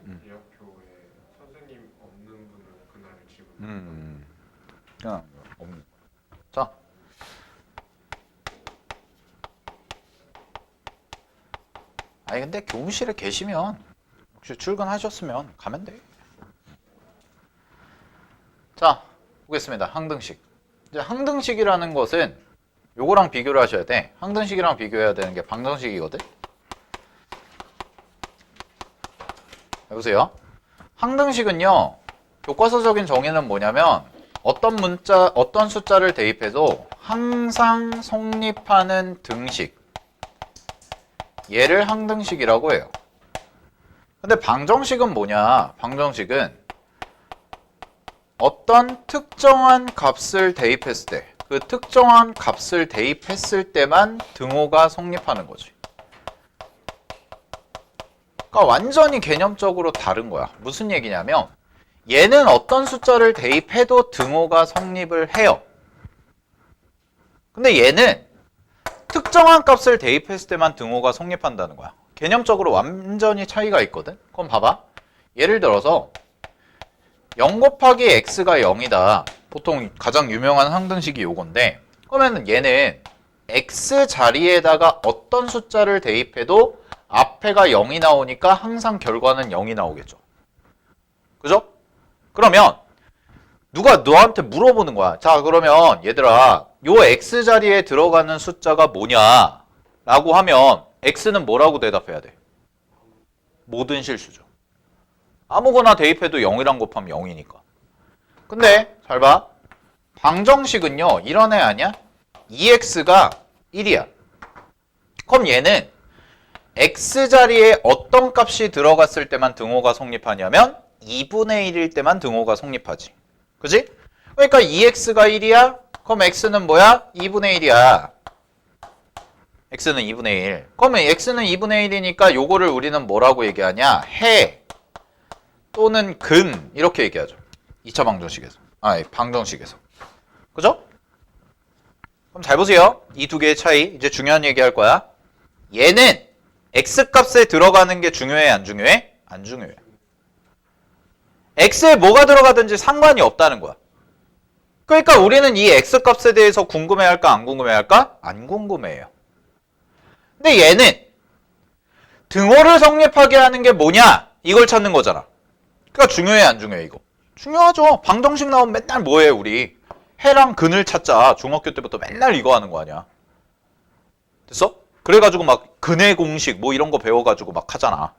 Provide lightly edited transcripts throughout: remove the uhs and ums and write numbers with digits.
대학교에 선생님 없는 분은 그날 지금 그냥 없는. 자, 아니 근데 교무실에 계시면 혹시 출근하셨으면 가면 돼. 자, 보겠습니다. 항등식. 이제 항등식이라는 것은 요거랑 비교를 하셔야 돼. 항등식이랑 비교해야 되는 게 방정식이거든. 여보세요? 항등식은요, 교과서적인 정의는 뭐냐면 어떤 숫자를 대입해도 항상 성립하는 등식, 얘를 항등식이라고 해요. 근데 방정식은 뭐냐? 방정식은 어떤 특정한 값을 대입했을 때, 그 특정한 값을 대입했을 때만 등호가 성립하는 거지. 그러니까 완전히 개념적으로 다른 거야. 무슨 얘기냐면 얘는 어떤 숫자를 대입해도 등호가 성립을 해요. 근데 얘는 특정한 값을 대입했을 때만 등호가 성립한다는 거야. 개념적으로 완전히 차이가 있거든. 그럼 봐봐. 예를 들어서 0 곱하기 x가 0이다. 보통 가장 유명한 항등식이 요건데, 그러면 얘는 x 자리에다가 어떤 숫자를 대입해도 앞에가 0이 나오니까 항상 결과는 0이 나오겠죠. 그죠? 그러면 누가 너한테 물어보는 거야. 자, 그러면 얘들아, 요 x 자리에 들어가는 숫자가 뭐냐? 라고 하면 x는 뭐라고 대답해야 돼? 모든 실수죠. 아무거나 대입해도 0이랑 곱하면 0이니까. 근데 잘 봐. 방정식은요, 이런 애 아니야? 2x가 1이야. 그럼 얘는 x 자리에 어떤 값이 들어갔을 때만 등호가 성립하냐면 2분의 1일 때만 등호가 성립하지. 그지? 그러니까 2x가 1이야? 그럼 x는 뭐야? 2분의 1이야. x는 2분의 1. 그러면 x는 2분의 1이니까 요거를 우리는 뭐라고 얘기하냐? 해 또는 근 이렇게 얘기하죠. 2차 방정식에서. 방정식에서. 그죠? 그럼 잘 보세요. 이 두 개의 차이. 이제 중요한 얘기 할 거야. 얘는 x값에 들어가는 게 중요해, 안 중요해? 안 중요해. x에 뭐가 들어가든지 상관이 없다는 거야. 그러니까 우리는 이 x값에 대해서 궁금해할까, 안 궁금해할까? 안 궁금해해요. 근데 얘는 등호를 성립하게 하는 게 뭐냐? 이걸 찾는 거잖아. 그러니까 중요해, 안 중요해, 이거? 중요하죠. 방정식 나오면 맨날 뭐해, 우리? 해랑 근을 찾자. 중학교 때부터 맨날 이거 하는 거 아니야. 됐어? 그래가지고 막 근의 공식 뭐 이런 거 배워가지고 막 하잖아.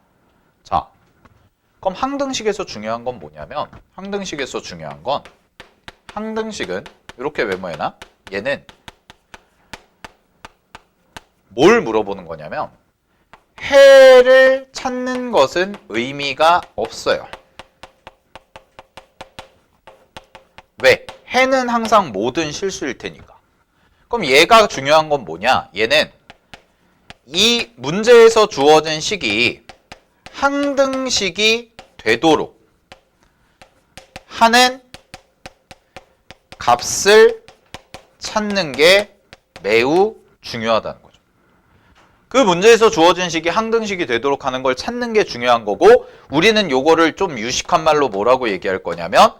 자, 그럼 항등식에서 중요한 건 뭐냐면 항등식에서 중요한 건 항등식은 이렇게 메모해놔. 얘는 뭘 물어보는 거냐면 해를 찾는 것은 의미가 없어요. 왜? 해는 항상 모든 실수일 테니까. 그럼 얘가 중요한 건 뭐냐? 얘는 이 문제에서 주어진 식이 항등식이 되도록 하는 값을 찾는 게 매우 중요하다는 거죠. 그 문제에서 주어진 식이 항등식이 되도록 하는 걸 찾는 게 중요한 거고, 우리는 요거를 좀 유식한 말로 뭐라고 얘기할 거냐면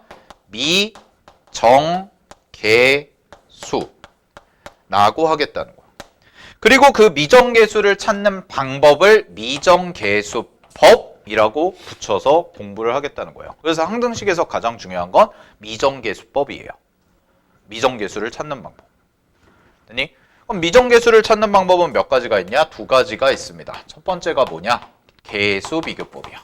미정계수라고 하겠다는 거야. 그리고 그 미정계수를 찾는 방법을 미정계수법이라고 붙여서 공부를 하겠다는 거예요. 그래서 항등식에서 가장 중요한 건 미정계수법이에요. 미정계수를 찾는 방법. 됐니? 그럼 미정계수를 찾는 방법은 몇 가지가 있냐? 두 가지가 있습니다. 첫 번째가 뭐냐? 계수비교법이야.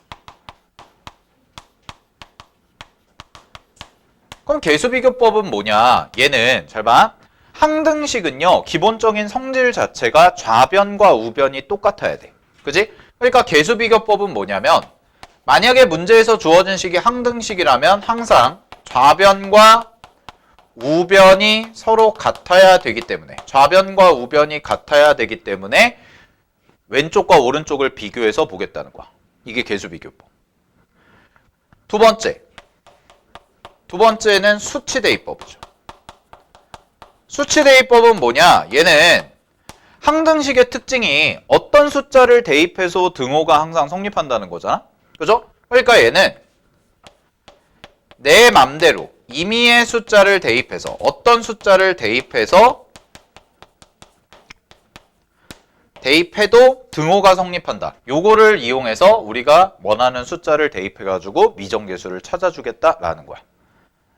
그럼 계수비교법은 뭐냐? 얘는 잘 봐. 항등식은요, 기본적인 성질 자체가 좌변과 우변이 똑같아야 돼. 그지? 그러니까 계수비교법은 뭐냐면 만약에 문제에서 주어진 식이 항등식이라면 항상 좌변과 우변이 서로 같아야 되기 때문에, 좌변과 우변이 같아야 되기 때문에 왼쪽과 오른쪽을 비교해서 보겠다는 거야. 이게 계수비교법. 두 번째는 수치대입법이죠. 수치대입법은 뭐냐? 얘는 항등식의 특징이 어떤 숫자를 대입해서 등호가 항상 성립한다는 거잖아. 그죠? 그러니까 얘는 내 맘대로 임의의 숫자를 대입해서 어떤 숫자를 대입해도 등호가 성립한다. 요거를 이용해서 우리가 원하는 숫자를 대입해가지고 미정계수를 찾아주겠다라는 거야.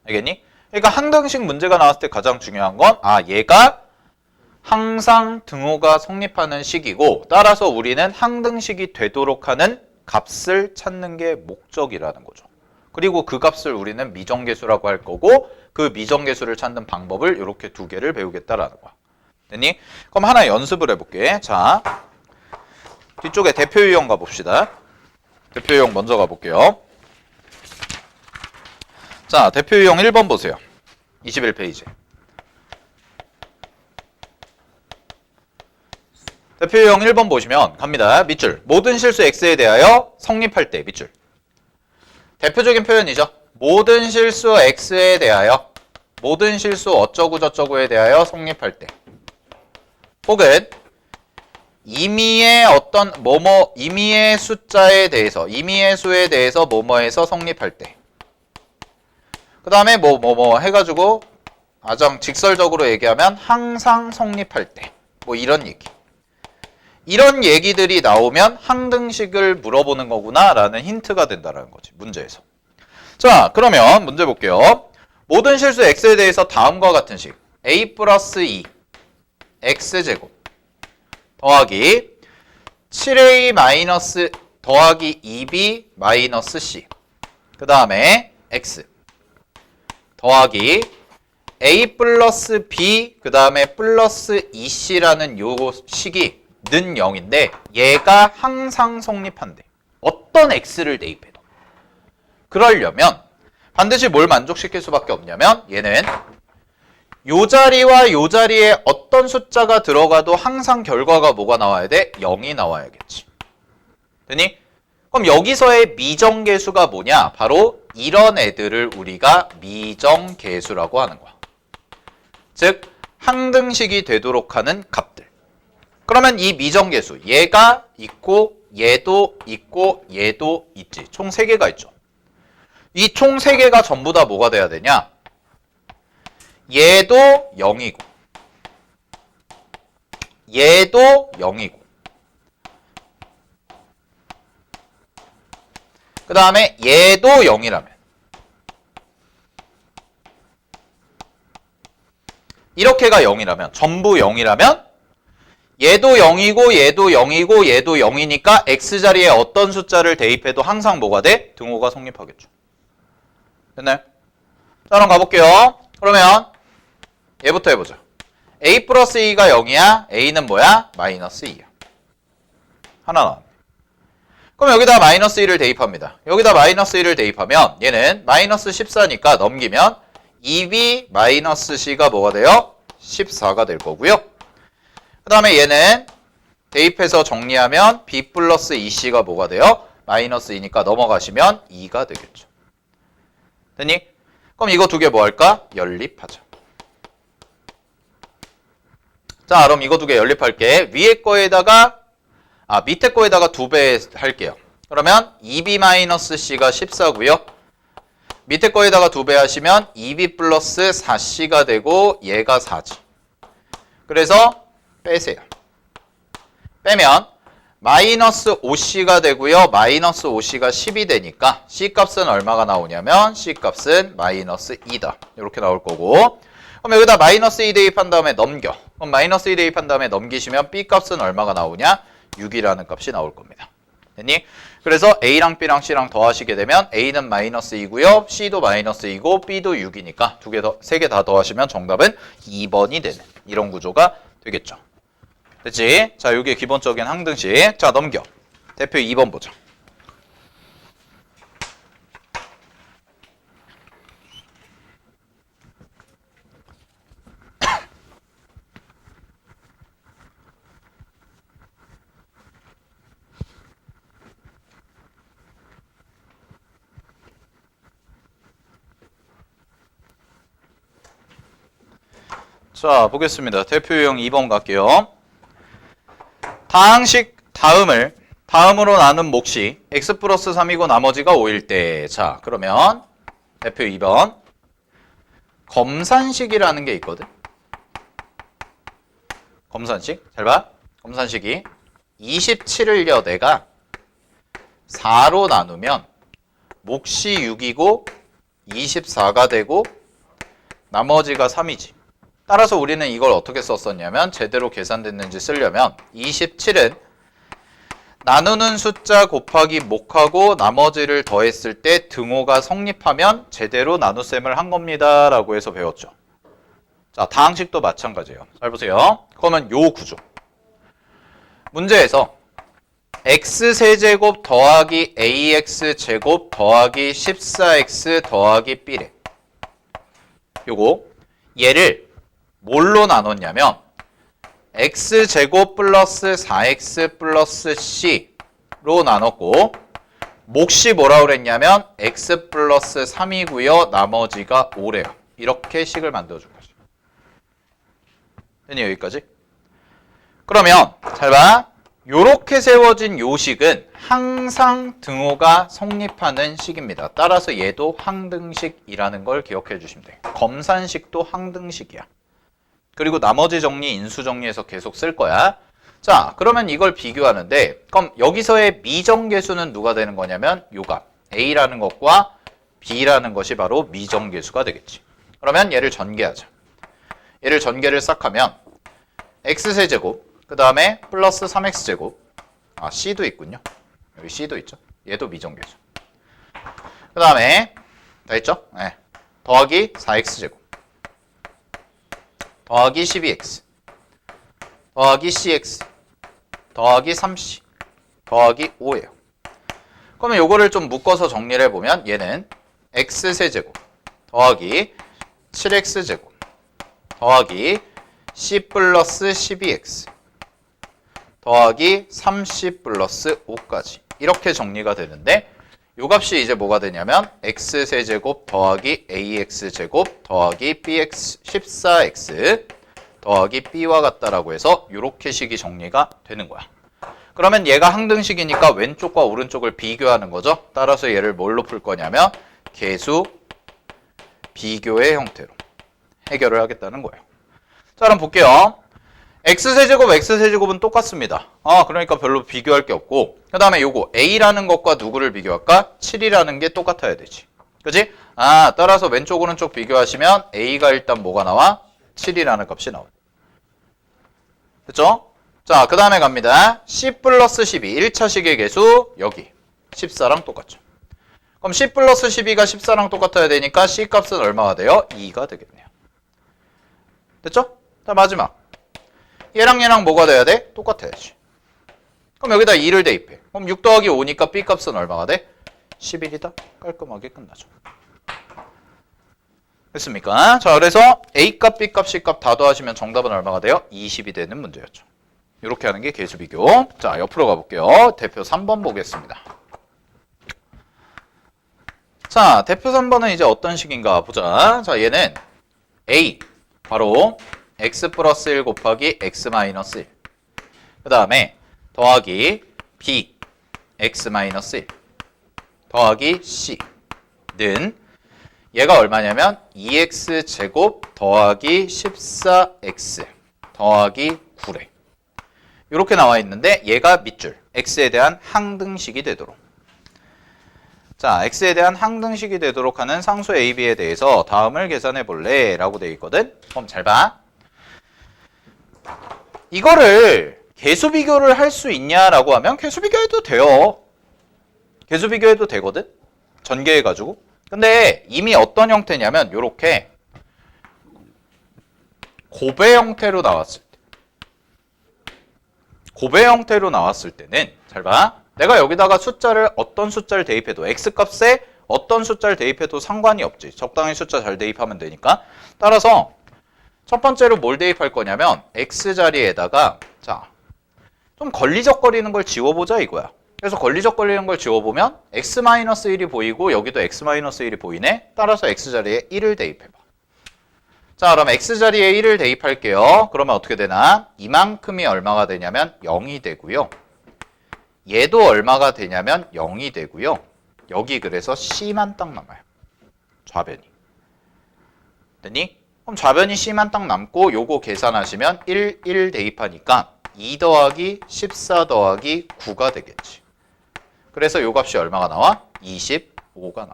알겠니? 그러니까 항등식 문제가 나왔을 때 가장 중요한 건 얘가 항상 등호가 성립하는 식이고 따라서 우리는 항등식이 되도록 하는 값을 찾는 게 목적이라는 거죠. 그리고 그 값을 우리는 미정계수라고 할 거고 그 미정계수를 찾는 방법을 이렇게 두 개를 배우겠다라는 거야. 됐니? 그럼 하나 연습을 해볼게. 자, 뒤쪽에 대표 유형 가봅시다. 대표 유형 먼저 가볼게요. 자, 대표 유형 1번 보세요. 21페이지. 대표 유형 1번 보시면 갑니다. 밑줄. 모든 실수 x에 대하여 성립할 때 밑줄. 대표적인 표현이죠. 모든 실수 x에 대하여 모든 실수 어쩌고 저쩌고에 대하여 성립할 때 혹은 임의의 어떤 임의의 숫자에 대해서 임의의 수에 대해서 뭐뭐에서 성립할 때 그 다음에 해가지고 가장 직설적으로 얘기하면 항상 성립할 때 이런 얘기. 이런 얘기들이 나오면 항등식을 물어보는 거구나 라는 힌트가 된다는 거지, 문제에서. 자, 그러면 문제 볼게요. 모든 실수 x에 대해서 다음과 같은 식 a 플러스 2 x제곱 더하기 7a 마이너스 더하기 2b 마이너스 c 그 다음에 x 더하기 a 플러스 b 그 다음에 플러스 2c라는 요 식이 는 0인데 얘가 항상 성립한대. 어떤 x를 대입해도. 그러려면 반드시 뭘 만족시킬 수밖에 없냐면 얘는 요 자리와 요 자리에 어떤 숫자가 들어가도 항상 결과가 뭐가 나와야 돼? 0이 나와야겠지. 되니? 그럼 여기서의 미정계수가 뭐냐? 바로 이런 애들을 우리가 미정계수라고 하는 거야. 즉 항등식이 되도록 하는 값들. 그러면 이 미정계수 얘가 있고 얘도 있고 얘도 있지. 총 3개가 있죠. 이 총 3개가 전부 다 뭐가 돼야 되냐? 얘도 0이고 얘도 0이고 그 다음에 얘도 0이라면 이렇게가 0이라면 전부 0이라면 얘도 0이고 얘도 0이고 얘도 0이니까 x자리에 어떤 숫자를 대입해도 항상 뭐가 돼? 등호가 성립하겠죠. 됐나요? 자, 그럼 가볼게요. 그러면 얘부터 해보자. a 플러스 2가 0이야. a는 뭐야? 마이너스 2야. 하나 나왔네. 그럼 여기다 마이너스 1을 대입합니다. 여기다 마이너스 1을 대입하면 얘는 마이너스 14니까 넘기면 2b 마이너스 c가 뭐가 돼요? 14가 될 거고요. 그 다음에 얘는 대입해서 정리하면 b 플러스 2c가 뭐가 돼요? 마이너스 2니까 넘어가시면 2가 되겠죠. 됐니? 그럼 이거 두 개 뭐 할까? 연립하자. 자, 그럼 이거 두 개 연립할게. 위에 거에다가 밑에 거에다가 2배 할게요. 그러면 2b-c가 14고요. 밑에 거에다가 2배 하시면 2b 플러스 4c가 되고 얘가 4지. 그래서 빼세요. 빼면 마이너스 5c가 되고요. 마이너스 5c가 10이 되니까 c값은 얼마가 나오냐면 c값은 마이너스 2다. 이렇게 나올 거고 그럼 여기다 마이너스 2 대입한 다음에 넘겨. 그럼 마이너스 2 대입한 다음에 넘기시면 b값은 얼마가 나오냐? 6이라는 값이 나올 겁니다. 됐니? 그래서 a랑 b랑 c랑 더하시게 되면 a는 마이너스 2고요. c도 마이너스 2고 b도 6이니까 세 개 다 더하시면 정답은 2번이 되는 이런 구조가 되겠죠. 됐지? 자, 이게 기본적인 항등식. 자, 넘겨. 대표 2번 보자. 자, 보겠습니다. 대표 유형 2번 갈게요. 다항식 다음으로 나눈 몫이 x 플러스 3이고 나머지가 5일 때. 자, 그러면 대표 2번. 검산식이라는 게 있거든. 검산식. 잘 봐. 검산식이 27을요 내가 4로 나누면 몫이 6이고 24가 되고 나머지가 3이지. 따라서 우리는 이걸 어떻게 썼었냐면 제대로 계산됐는지 쓰려면 27은 나누는 숫자 곱하기 몫하고 나머지를 더했을 때 등호가 성립하면 제대로 나눗셈을 한 겁니다 라고 해서 배웠죠. 자, 다항식도 마찬가지예요. 잘 보세요. 그러면 요 구조. 문제에서 x세제곱 더하기 ax제곱 더하기 14x 더하기 b래. 요거 얘를 뭘로 나눴냐면 x제곱 플러스 4x 플러스 c로 나눴고 몫이 뭐라 그랬냐면 x 플러스 3이고요. 나머지가 5래요. 이렇게 식을 만들어준 거죠. 됐니 여기까지? 그러면 잘 봐. 요렇게 세워진 요 식은 항상 등호가 성립하는 식입니다. 따라서 얘도 항등식이라는 걸 기억해 주시면 돼요. 검산식도 항등식이야. 그리고 나머지 정리, 인수 정리해서 계속 쓸 거야. 자, 그러면 이걸 비교하는데 그럼 여기서의 미정계수는 누가 되는 거냐면 요 값 A라는 것과 B라는 것이 바로 미정계수가 되겠지. 그러면 얘를 전개하자. 얘를 전개를 싹 하면 x세제곱 그 다음에 플러스 3x제곱 아 c도 있군요. 여기 c도 있죠. 얘도 미정계수. 그 다음에 다 있죠? 네. 더하기 4x제곱 더하기 12x 더하기 cx 더하기 3c 더하기 5예요. 그러면 요거를 좀 묶어서 정리를 해보면 얘는 x세제곱 더하기 7x제곱 더하기 c 플러스 12x 더하기 3c 플러스 5까지 이렇게 정리가 되는데 요 값이 이제 뭐가 되냐면 x세제곱 더하기 ax제곱 더하기 bx 14x 더하기 b와 같다라고 해서 요렇게 식이 정리가 되는 거야. 그러면 얘가 항등식이니까 왼쪽과 오른쪽을 비교하는 거죠. 따라서 얘를 뭘로 풀 거냐면 계수 비교의 형태로 해결을 하겠다는 거예요. 자, 그럼 볼게요. x세제곱, x세제곱은 똑같습니다. 그러니까 별로 비교할 게 없고 그 다음에 요거 a라는 것과 누구를 비교할까? 7이라는 게 똑같아야 되지. 그치? 따라서 왼쪽 오른쪽 비교하시면 a가 일단 뭐가 나와? 7이라는 값이 나와. 됐죠? 자, 그 다음에 갑니다. c 플러스 12, 1차식의 개수 여기 14랑 똑같죠. 그럼 c 플러스 12가 14랑 똑같아야 되니까 c 값은 얼마가 돼요? 2가 되겠네요. 됐죠? 자, 마지막 얘랑 얘랑 뭐가 돼야 돼? 똑같아야지. 그럼 여기다 2를 대입해. 그럼 6 더하기 5니까 b 값은 얼마가 돼? 11이다. 깔끔하게 끝나죠. 됐습니까? 자, 그래서 a 값, b 값, c 값 다 더하시면 정답은 얼마가 돼요? 20이 되는 문제였죠. 이렇게 하는 게 계수 비교. 자, 옆으로 가볼게요. 대표 3번 보겠습니다. 자, 대표 3번은 이제 어떤 식인가 보자. 자, 얘는 a 바로 x 플러스 1 곱하기 x 마이너스 1. 그 다음에 더하기 b x 마이너스 1 더하기 c는 얘가 얼마냐면 2x 제곱 더하기 14x 더하기 9래. 이렇게 나와 있는데 얘가 밑줄 x에 대한 항등식이 되도록. 자, x에 대한 항등식이 되도록 하는 상수 a, b에 대해서 다음을 계산해 볼래 라고 되어 있거든. 그럼 잘 봐. 이거를 계수 비교를 할 수 있냐라고 하면 계수 비교해도 돼요. 계수 비교해도 되거든. 전개해가지고. 근데 이미 어떤 형태냐면 요렇게 곱의 형태로 나왔을 때. 곱의 형태로 나왔을 때는 잘 봐. 내가 여기다가 숫자를 어떤 숫자를 대입해도 x값에 어떤 숫자를 대입해도 상관이 없지. 적당히 숫자 잘 대입하면 되니까. 따라서 첫 번째로 뭘 대입할 거냐면 x자리에다가 자, 좀 걸리적거리는 걸 지워보자 이거야. 그래서 걸리적거리는 걸 지워보면 x-1이 보이고 여기도 x-1이 보이네. 따라서 x자리에 1을 대입해봐. 자, 그럼 x자리에 1을 대입할게요. 그러면 어떻게 되나? 이만큼이 얼마가 되냐면 0이 되고요. 얘도 얼마가 되냐면 0이 되고요. 여기 그래서 C만 딱 남아요. 좌변이. 됐니? 그럼 좌변이 C만 딱 남고 요거 계산하시면 1 대입하니까 2 더하기 14 더하기 9가 되겠지. 그래서 요 값이 얼마가 나와? 25가 나와.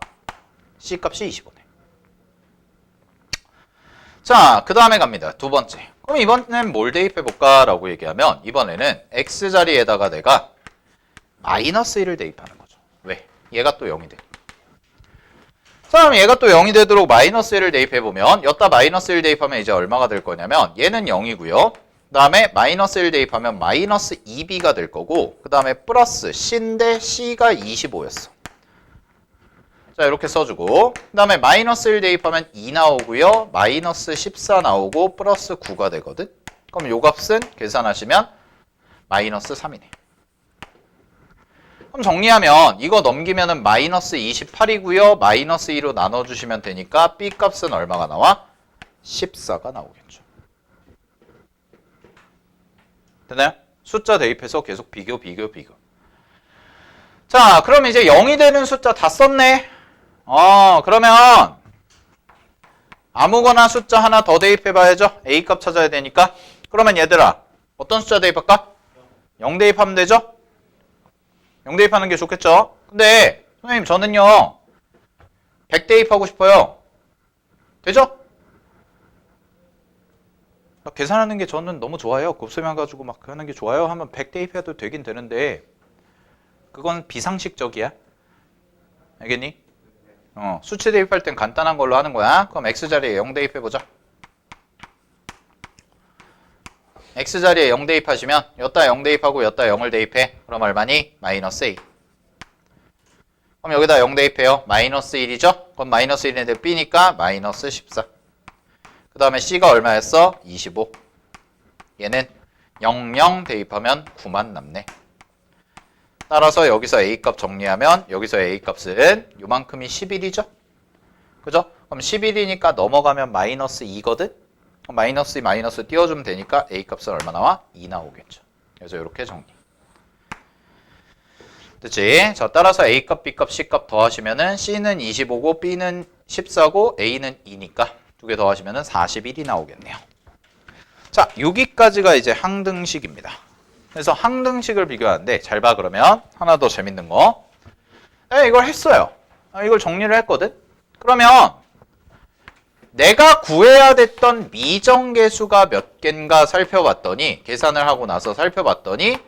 C 값이 25네. 자, 그 다음에 갑니다. 두 번째. 그럼 이번엔 뭘 대입해볼까? 라고 얘기하면 이번에는 X자리에다가 내가 마이너스 1을 대입하는 거죠. 왜? 얘가 또 0이 돼. 자, 그럼 얘가 또 0이 되도록 마이너스 1을 대입해보면 여기다 마이너스 1 대입하면 이제 얼마가 될 거냐면 얘는 0이고요. 그 다음에 마이너스 1 대입하면 마이너스 2b가 될 거고 그 다음에 플러스 C인데 C가 25였어. 자, 이렇게 써주고 그 다음에 마이너스 1 대입하면 2 나오고요. 마이너스 14 나오고 플러스 9가 되거든. 그럼 요 값은 계산하시면 마이너스 3이네. 그럼 정리하면 이거 넘기면은 마이너스 28이고요. 마이너스 2로 나눠주시면 되니까 B 값은 얼마가 나와? 14가 나오겠죠. 되나요? 숫자 대입해서 계속 비교. 자, 그럼 이제 0이 되는 숫자 다 썼네. 그러면 아무거나 숫자 하나 더 대입해봐야죠. A 값 찾아야 되니까. 그러면 얘들아, 어떤 숫자 대입할까? 0 대입하면 되죠? 0 대입하는 게 좋겠죠? 근데 선생님 저는요 100 대입하고 싶어요. 되죠? 계산하는 게 저는 너무 좋아요. 곱셈해 가지고 막 하는 게 좋아요 하면 100 대입해도 되긴 되는데 그건 비상식적이야. 알겠니? 수치 대입할 땐 간단한 걸로 하는 거야. 그럼 X자리에 0 대입해보자. X자리에 0 대입하시면 여기다 0 대입하고 여기다 0을 대입해. 그럼 얼마니? 마이너스 2. 그럼 여기다 0 대입해요. 마이너스 1이죠? 그럼 마이너스 1인데 B니까 마이너스 14. 그 다음에 C가 얼마였어? 25. 얘는 0 대입하면 9만 남네. 따라서 여기서 A값 정리하면 여기서 A값은 요만큼이 11이죠? 그죠? 그럼 11이니까 넘어가면 마이너스 2거든? 마이너스 띄워주면 되니까 A값은 얼마 나와? 2 나오겠죠. 그래서 이렇게 정리. 됐지? 자, 따라서 A값, B값, C값 더하시면은 C는 25고 B는 14고 A는 2니까 두 개 더하시면은 41이 나오겠네요. 자, 여기까지가 이제 항등식입니다. 그래서 항등식을 비교하는데 잘 봐. 그러면 하나 더 재밌는 거. 이걸 했어요. 이걸 정리를 했거든. 그러면 내가 구해야 됐던 미정계수가 몇 개인가 살펴봤더니 계산을 하고 나서 살펴봤더니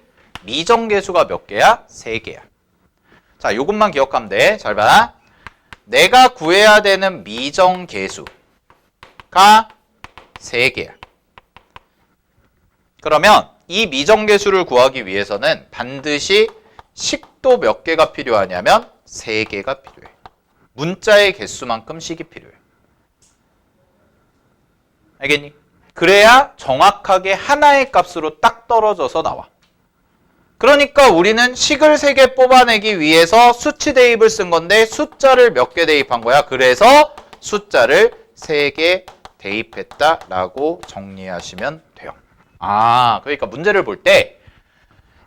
미정계수가 몇 개야? 3개야. 자, 요것만 기억하면 돼. 잘 봐. 내가 구해야 되는 미정계수가 3개야. 그러면 이 미정계수를 구하기 위해서는 반드시 식도 몇 개가 필요하냐면 3개가 필요해. 문자의 개수만큼 식이 필요해. 알겠니? 그래야 정확하게 하나의 값으로 딱 떨어져서 나와. 그러니까 우리는 식을 3개 뽑아내기 위해서 수치 대입을 쓴 건데 숫자를 몇 개 대입한 거야. 그래서 숫자를 3개 대입했다라고 정리하시면 돼요. 그러니까 문제를 볼 때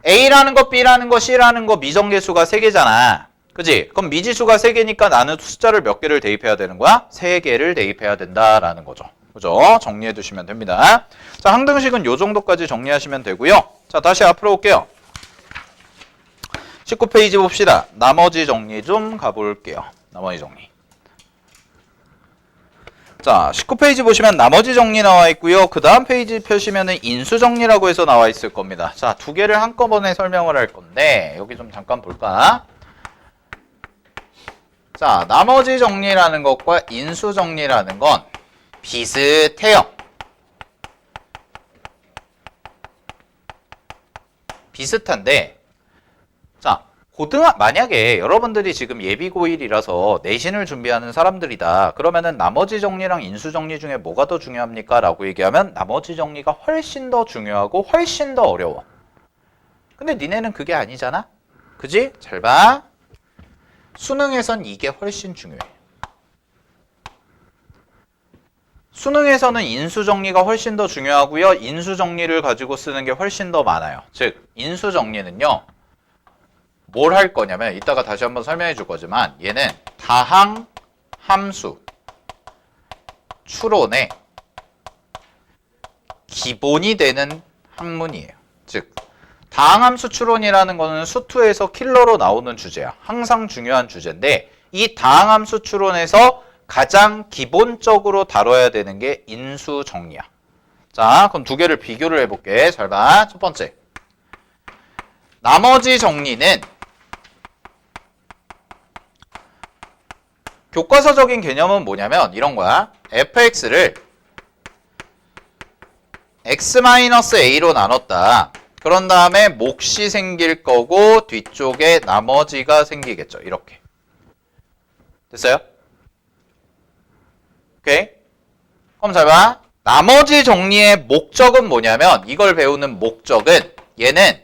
A라는 거, B라는 거, C라는 거 미정계수가 3개잖아. 그지? 그럼 미지수가 3개니까 나는 숫자를 몇 개를 대입해야 되는 거야? 3개를 대입해야 된다라는 거죠. 그죠? 정리해 두시면 됩니다. 자, 항등식은 요 정도까지 정리하시면 되고요. 자, 다시 앞으로 올게요. 19페이지 봅시다. 나머지 정리 좀 가볼게요. 나머지 정리. 자, 19페이지 보시면 나머지 정리 나와 있고요. 그 다음 페이지 펴시면은 인수 정리라고 해서 나와 있을 겁니다. 자, 두 개를 한꺼번에 설명을 할 건데 여기 좀 잠깐 볼까? 자, 나머지 정리라는 것과 인수 정리라는 건 비슷해요. 비슷한데, 자, 만약에 여러분들이 지금 예비 고1이라서 내신을 준비하는 사람들이다. 그러면은 나머지 정리랑 인수 정리 중에 뭐가 더 중요합니까? 라고 얘기하면 나머지 정리가 훨씬 더 중요하고 훨씬 더 어려워. 근데 니네는 그게 아니잖아? 그지? 잘 봐. 수능에선 이게 훨씬 중요해. 수능에서는 인수정리가 훨씬 더 중요하고요. 인수정리를 가지고 쓰는 게 훨씬 더 많아요. 즉 인수정리는요. 뭘 할 거냐면 이따가 다시 한번 설명해 줄 거지만 얘는 다항 함수 추론의 기본이 되는 학문이에요. 즉 다항함수 추론이라는 거는 수투에서 킬러로 나오는 주제야. 항상 중요한 주제인데 이 다항함수 추론에서 가장 기본적으로 다뤄야 되는 게 인수정리야. 자, 그럼 두 개를 비교를 해볼게. 잘 봐. 첫 번째. 나머지 정리는 교과서적인 개념은 뭐냐면 이런 거야. fx를 x-a로 나눴다. 그런 다음에 몫이 생길 거고 뒤쪽에 나머지가 생기겠죠. 이렇게. 됐어요? 오케이? 그럼 잘 봐. 나머지 정리의 목적은 뭐냐면 이걸 배우는 목적은 얘는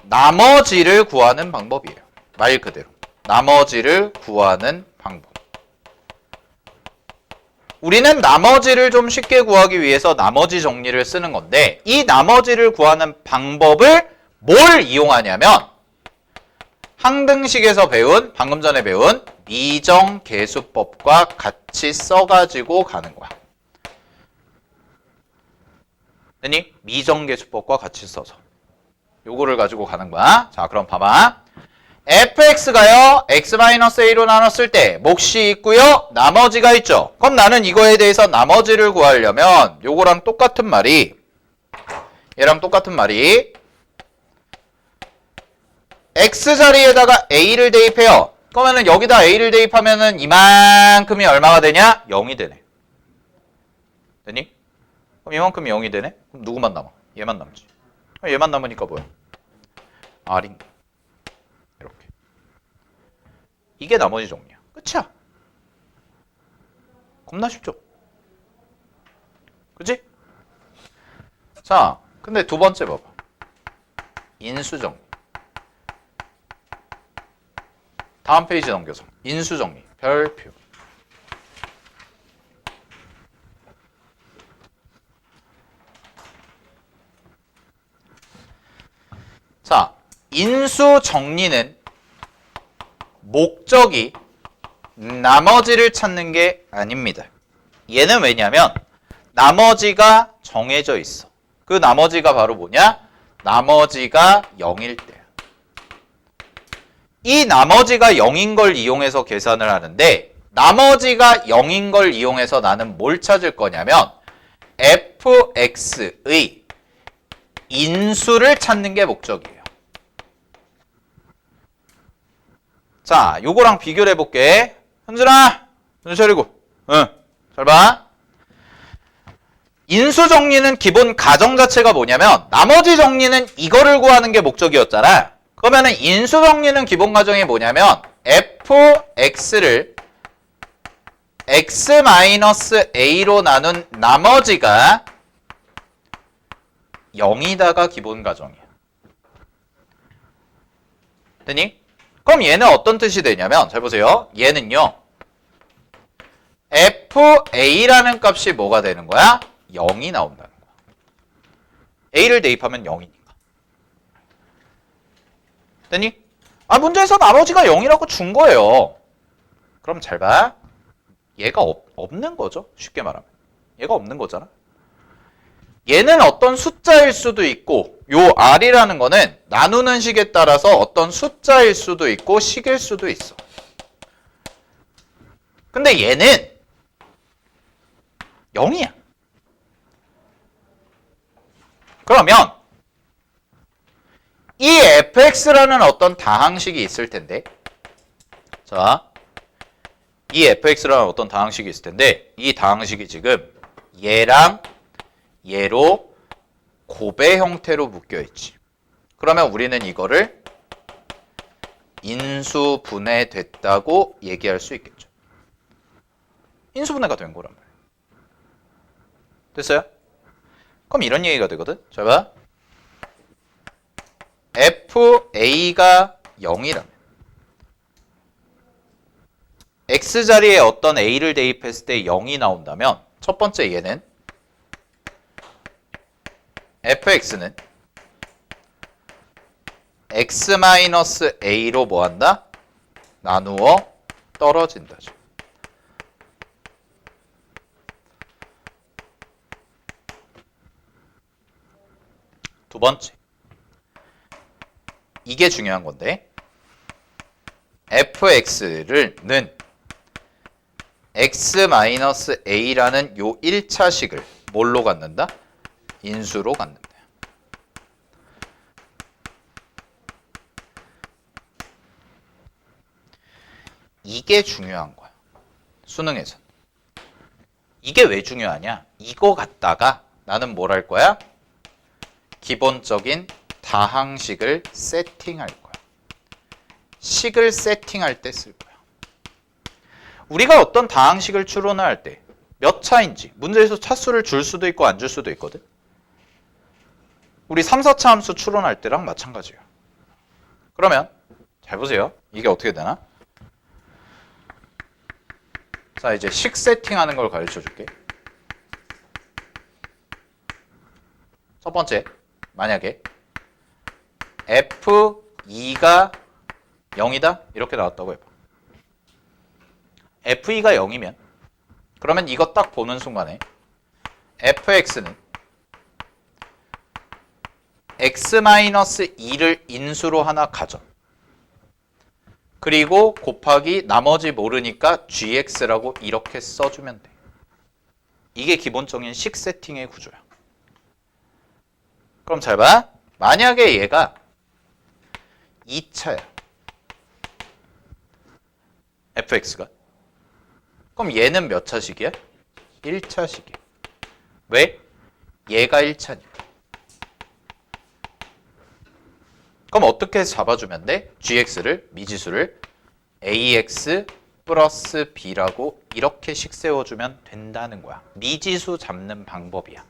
나머지를 구하는 방법이에요. 말 그대로. 나머지를 구하는 방법. 우리는 나머지를 좀 쉽게 구하기 위해서 나머지 정리를 쓰는 건데 이 나머지를 구하는 방법을 뭘 이용하냐면 항등식에서 배운 방금 전에 배운 미정계수법과 같이 써가지고 가는 거야. 됐니? 미정계수법과 같이 써서 요거를 가지고 가는 거야. 자, 그럼 봐봐. fx가요 x-a로 나눴을 때 몫이 있고요 나머지가 있죠. 그럼 나는 이거에 대해서 나머지를 구하려면 요거랑 똑같은 말이 얘랑 똑같은 말이 x자리에다가 a를 대입해요. 그러면은 여기다 a를 대입하면은 이만큼이 얼마가 되냐? 0이 되네. 됐니? 그럼 이만큼이 0이 되네? 그럼 누구만 남아? 얘만 남지. 얘만 남으니까 뭐야? r인 거야. 이렇게. 이게 나머지 정리야. 끝이야. 겁나 쉽죠? 그치? 자, 근데 두 번째 봐봐. 인수정리. 다음 페이지 넘겨서. 인수정리. 별표. 자, 인수정리는 목적이 나머지를 찾는 게 아닙니다. 얘는 왜냐면 나머지가 정해져 있어. 그 나머지가 바로 뭐냐? 나머지가 0일 때야. 이 나머지가 0인 걸 이용해서 계산을 하는데 나머지가 0인 걸 이용해서 나는 뭘 찾을 거냐면 fx의 인수를 찾는 게 목적이에요. 자, 요거랑 비교를 해볼게. 현준아, 눈 차리고. 응, 잘 봐. 인수 정리는 기본 가정 자체가 뭐냐면 나머지 정리는 이거를 구하는 게 목적이었잖아. 그러면은 인수 정리는 기본 가정이 뭐냐면 fx를 x-a로 나눈 나머지가 0이다가 기본 가정이야. 됐니? 그럼 얘는 어떤 뜻이 되냐면 잘 보세요. 얘는요. fa라는 값이 뭐가 되는 거야? 0이 나온다는 거야. a를 대입하면 0이니까. 됐니? 아, 문제에서 나머지가 0이라고 준 거예요. 그럼 잘 봐. 얘가 없는 거죠. 쉽게 말하면. 얘가 없는 거잖아. 얘는 어떤 숫자일 수도 있고 요 r이라는 거는 나누는 식에 따라서 어떤 숫자일 수도 있고 식일 수도 있어. 근데 얘는 0이야. 그러면 이 fx라는 어떤 다항식이 있을 텐데 자, 이 fx라는 어떤 다항식이 있을 텐데 이 다항식이 지금 얘랑 얘로 곱의 형태로 묶여 있지. 그러면 우리는 이거를 인수분해됐다고 얘기할 수 있겠죠. 인수분해가 된 거란 말이에요. 됐어요? 그럼 이런 얘기가 되거든. 잘 봐. fa가 0이라면 x자리에 어떤 a를 대입했을 때 0이 나온다면 첫 번째 얘는 fx는 x-a로 뭐한다? 나누어 떨어진다죠. 두 번째. 이게 중요한 건데 fx는 x-a라는 요 1차식을 뭘로 갖는다? 인수로 갖는다. 이게 중요한 거야. 수능에서. 이게 왜 중요하냐? 이거 갖다가 나는 뭘 할 거야? 기본적인 다항식을 세팅할 거야. 식을 세팅할 때 쓸 거야. 우리가 어떤 다항식을 추론할 때 몇 차인지 문제에서 차수를 줄 수도 있고 안 줄 수도 있거든. 우리 3, 4차 함수 추론할 때랑 마찬가지예요. 그러면 잘 보세요. 이게 어떻게 되나? 자, 이제 식 세팅하는 걸 가르쳐 줄게. 첫 번째, 만약에 F2가 0이다? 이렇게 나왔다고 해봐. F2가 0이면 그러면 이거 딱 보는 순간에 fx는 x-2를 인수로 하나 가져. 그리고 곱하기 나머지 모르니까 gx라고 이렇게 써주면 돼. 이게 기본적인 식 세팅의 구조야. 그럼 잘 봐. 만약에 얘가 2차야. fx가. 그럼 얘는 몇 차식이야? 1차식이야. 왜? 얘가 1차니까. 그럼 어떻게 잡아주면 돼? gx를, 미지수를 ax 플러스 b라고 이렇게 식 세워주면 된다는 거야. 미지수 잡는 방법이야.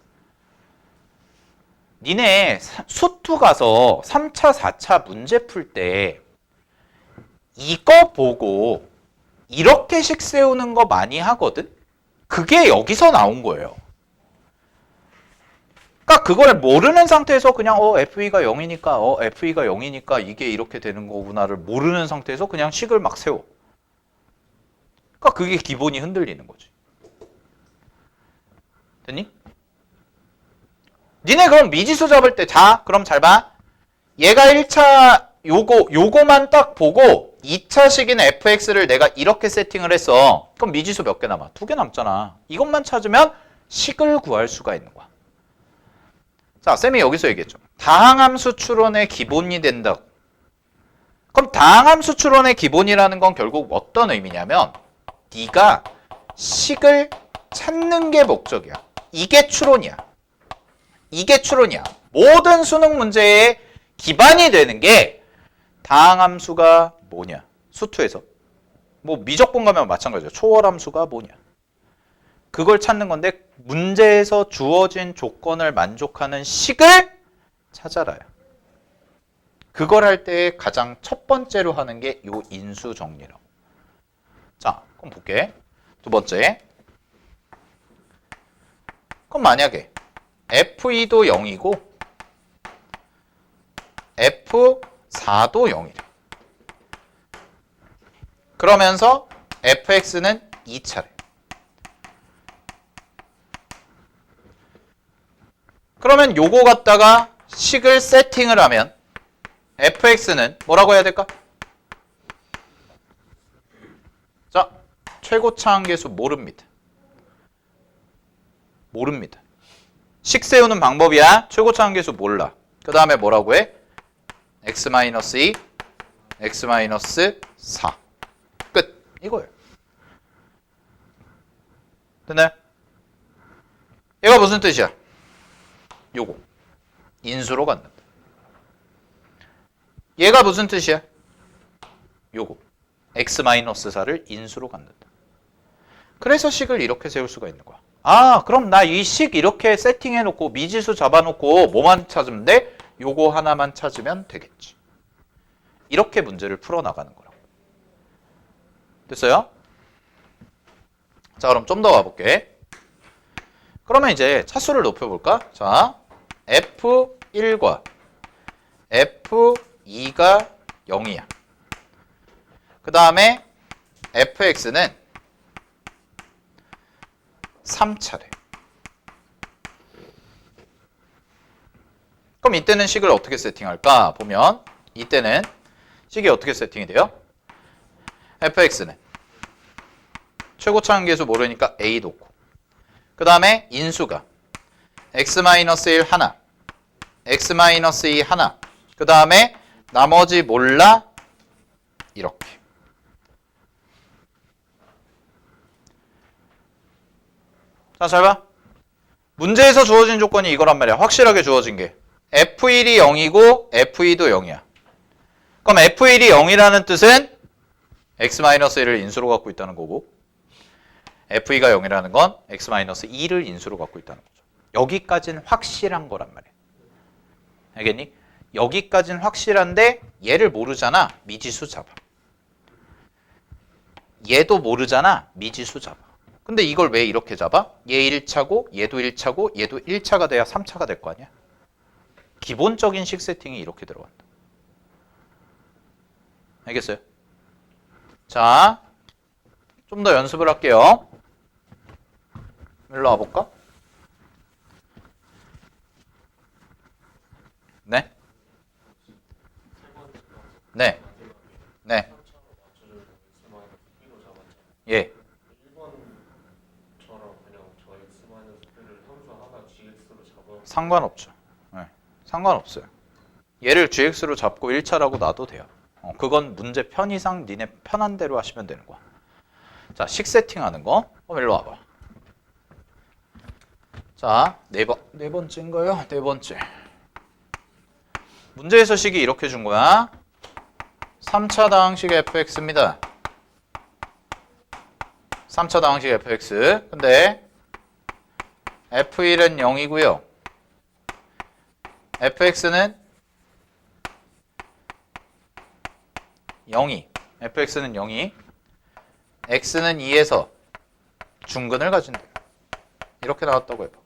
니네 수투 가서 3차, 4차 문제 풀 때 이거 보고 이렇게 식 세우는 거 많이 하거든? 그게 여기서 나온 거예요. 그러니까 그걸 모르는 상태에서 그냥 f2가 0이니까 f2가 0이니까 이게 이렇게 되는 거구나를 모르는 상태에서 그냥 식을 막 세워. 그러니까 그게 기본이 흔들리는 거지. 됐니? 니네 그럼 미지수 잡을 때 자, 그럼 잘 봐. 얘가 1차 요거만 딱 보고 2차식인 fx를 내가 이렇게 세팅을 했어. 그럼 미지수 몇 개 남아? 2개 남잖아. 이것만 찾으면 식을 구할 수가 있는 거야. 자, 쌤이 여기서 얘기했죠. 다항함수 추론의 기본이 된다. 그럼 다항함수 추론의 기본이라는 건 결국 어떤 의미냐면 네가 식을 찾는 게 목적이야. 이게 추론이야. 이게 추론이야. 모든 수능 문제의 기반이 되는 게 다항함수가 뭐냐. 수투에서. 뭐 미적분 가면 마찬가지죠. 초월함수가 뭐냐. 그걸 찾는 건데 문제에서 주어진 조건을 만족하는 식을 찾아라요. 그걸 할 때 가장 첫 번째로 하는 게 요 인수 정리라고. 자, 그럼 볼게. 두 번째. 그럼 만약에 F2도 0이고 F4도 0이래. 그러면서 fx는 2차래. 그러면 요거 갖다가 식을 세팅을 하면 fx는 뭐라고 해야 될까? 자, 최고차 한계수 모릅니다. 모릅니다. 식 세우는 방법이야. 최고차 한계수 몰라. 그 다음에 뭐라고 해? x-2, x-4. 끝. 이거예요. 됐나요? 얘가 무슨 뜻이야? 요거. 인수로 갖는다. 얘가 무슨 뜻이야? 요거. x-4를 인수로 갖는다. 그래서 식을 이렇게 세울 수가 있는 거야. 아, 그럼 나 이 식 이렇게 세팅해놓고 미지수 잡아놓고 뭐만 찾으면 돼? 요거 하나만 찾으면 되겠지. 이렇게 문제를 풀어나가는 거라고. 됐어요? 자, 그럼 좀 더 가볼게. 그러면 이제 차수를 높여볼까? 자, F1과 F2가 2가 0이야. 그 다음에 fx는 3차래. 그럼 이때는 식을 어떻게 세팅할까? 보면 이때는 식이 어떻게 세팅이 돼요? fx는 최고차항계수 모르니까 a 놓고, 그 다음에 인수가 x-1 하나, x-2 하나, 그 다음에 나머지 몰라 이렇게. 자, 잘 봐. 문제에서 주어진 조건이 이거란 말이야. 확실하게 주어진 게 f1이 0이고 f2도 0이야. 그럼 f1이 0이라는 뜻은 x-1을 인수로 갖고 있다는 거고, f2가 0이라는 건 x-2를 인수로 갖고 있다는 거죠. 여기까지는 확실한 거란 말이야. 알겠니? 여기까지는 확실한데 얘를 모르잖아. 미지수 잡아. 얘도 모르잖아. 미지수 잡아. 근데 이걸 왜 이렇게 잡아? 얘 1차고 얘도 1차고 얘도 1차가 돼야 3차가 될 거 아니야? 기본적인 식 세팅이 이렇게 들어간다. 알겠어요? 자, 좀 더 연습을 할게요. 일로 와볼까? 네? 네. 네. 예. 1번처럼 그냥 저 x-p를 함수 하나 gx로 잡아. 상관없죠. 네. 상관없어요. 얘를 gx로 잡고 1차라고 놔도 돼요. 그건 문제 편의상 니네 편한 대로 하시면 되는 거야. 자, 식 세팅하는 거. 그럼 일로 와봐. 자, 네 번째인가요? 네 번째. 문제에서 식이 이렇게 준 거야. 3차 다항식 fx입니다. 3차 다항식 fx. 근데 f1은 0이고요. fx는 0이. fx는 0이. x는 2에서 중근을 가진대요. 이렇게 나왔다고 해봐.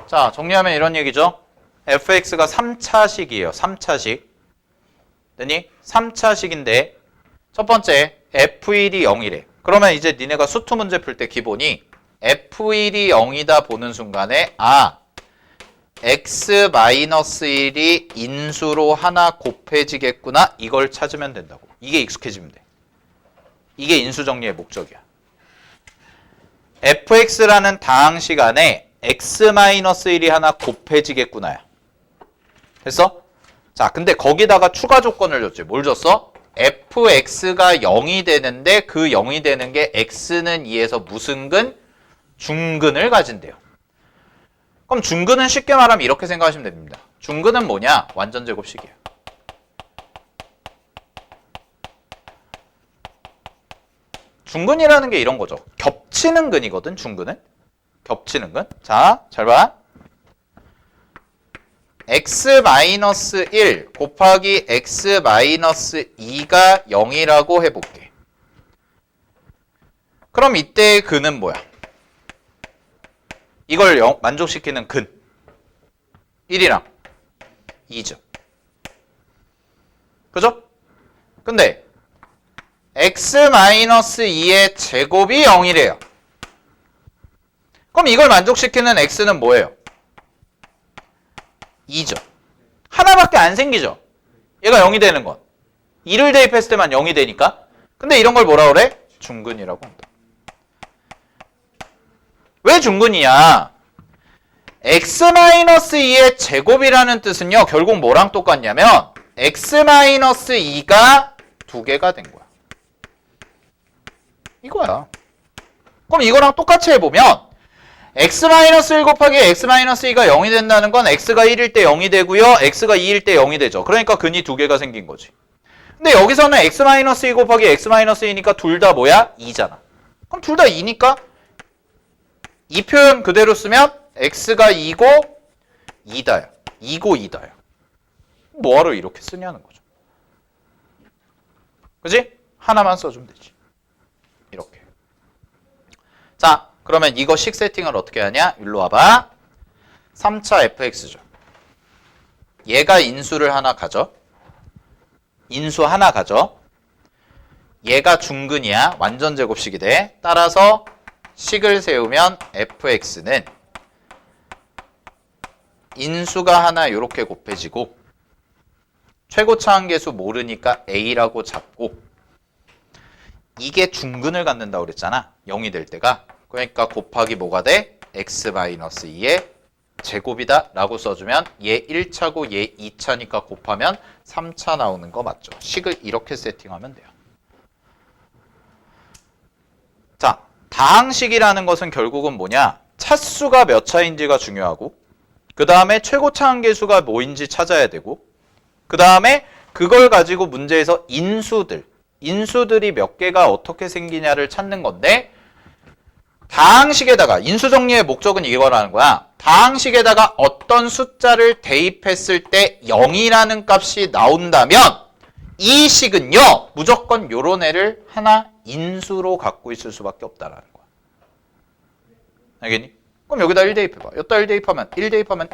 자, 정리하면 이런 얘기죠. fx가 3차식이에요. 3차식. 됐니? 3차식인데 첫 번째 f1이 0이래. 그러면 이제 니네가 수투 문제 풀 때 기본이 f1이 0이다 보는 순간에 x-1이 인수로 하나 곱해지겠구나. 이걸 찾으면 된다고. 이게 익숙해지면 돼. 이게 인수정리의 목적이야. fx라는 다항식 안에 x-1이 하나 곱해지겠구나야. 됐어? 자, 근데 거기다가 추가 조건을 줬지. 뭘 줬어? fx가 0이 되는데 그 0이 되는 게 x는 2에서 무슨 근? 중근을 가진대요. 그럼 중근은 쉽게 말하면 이렇게 생각하시면 됩니다. 중근은 뭐냐? 완전 제곱식이야. 중근이라는 게 이런 거죠. 겹치는 근이거든, 중근은. 겹치는 근. 자, 잘 봐. x-1 곱하기 x-2가 0이라고 해볼게. 그럼 이때의 근은 뭐야? 이걸 만족시키는 근 1이랑 2죠. 그죠? 근데 x-2의 제곱이 0이래요. 그럼 이걸 만족시키는 x는 뭐예요? 2죠. 하나밖에 안 생기죠. 얘가 0이 되는 건 2를 대입했을 때만 0이 되니까. 근데 이런 걸 뭐라 그래? 중근이라고 한다. 왜 중근이야? x-2의 제곱이라는 뜻은요, 결국 뭐랑 똑같냐면 x-2가 2개가 된 거야. 이거야. 그럼 이거랑 똑같이 해보면 x-1 곱하기 x-2가 0이 된다는 건 x가 1일 때 0이 되고요, x가 2일 때 0이 되죠. 그러니까 근이 2개가 생긴 거지. 근데 여기서는 x-2 곱하기 x-2니까 둘 다 뭐야? 2잖아. 그럼 둘 다 2니까 이 표현 그대로 쓰면 x가 2고 2다야. 2고 2다야. 뭐하러 이렇게 쓰냐는 거죠. 그지? 하나만 써주면 되지. 이렇게. 자, 그러면 이거 식 세팅을 어떻게 하냐? 일로 와봐. 3차 fx죠. 얘가 인수를 하나 가져. 인수 하나 가져. 얘가 중근이야. 완전 제곱식이 돼. 따라서 식을 세우면 fx는 인수가 하나 요렇게 곱해지고 최고차항계수 모르니까 a라고 잡고 이게 중근을 갖는다고 그랬잖아. 0이 될 때가. 그러니까 곱하기 뭐가 돼? x-2의 제곱이다 라고 써주면 얘 1차고 얘 2차니까 곱하면 3차 나오는 거 맞죠? 식을 이렇게 세팅하면 돼요. 자, 다항식이라는 것은 결국은 뭐냐? 차수가 몇 차인지가 중요하고 그 다음에 최고차항계수가 뭐인지 찾아야 되고 그 다음에 그걸 가지고 문제에서 인수들이 몇 개가 어떻게 생기냐를 찾는 건데 다항식에다가 인수정리의 목적은 이거라는 거야. 다항식에다가 어떤 숫자를 대입했을 때 0이라는 값이 나온다면 이 식은요 무조건 요런 애를 하나 인수로 갖고 있을 수밖에 없다라는 거야. 알겠니? 그럼 여기다 1 대입해봐. 여기다 1 대입하면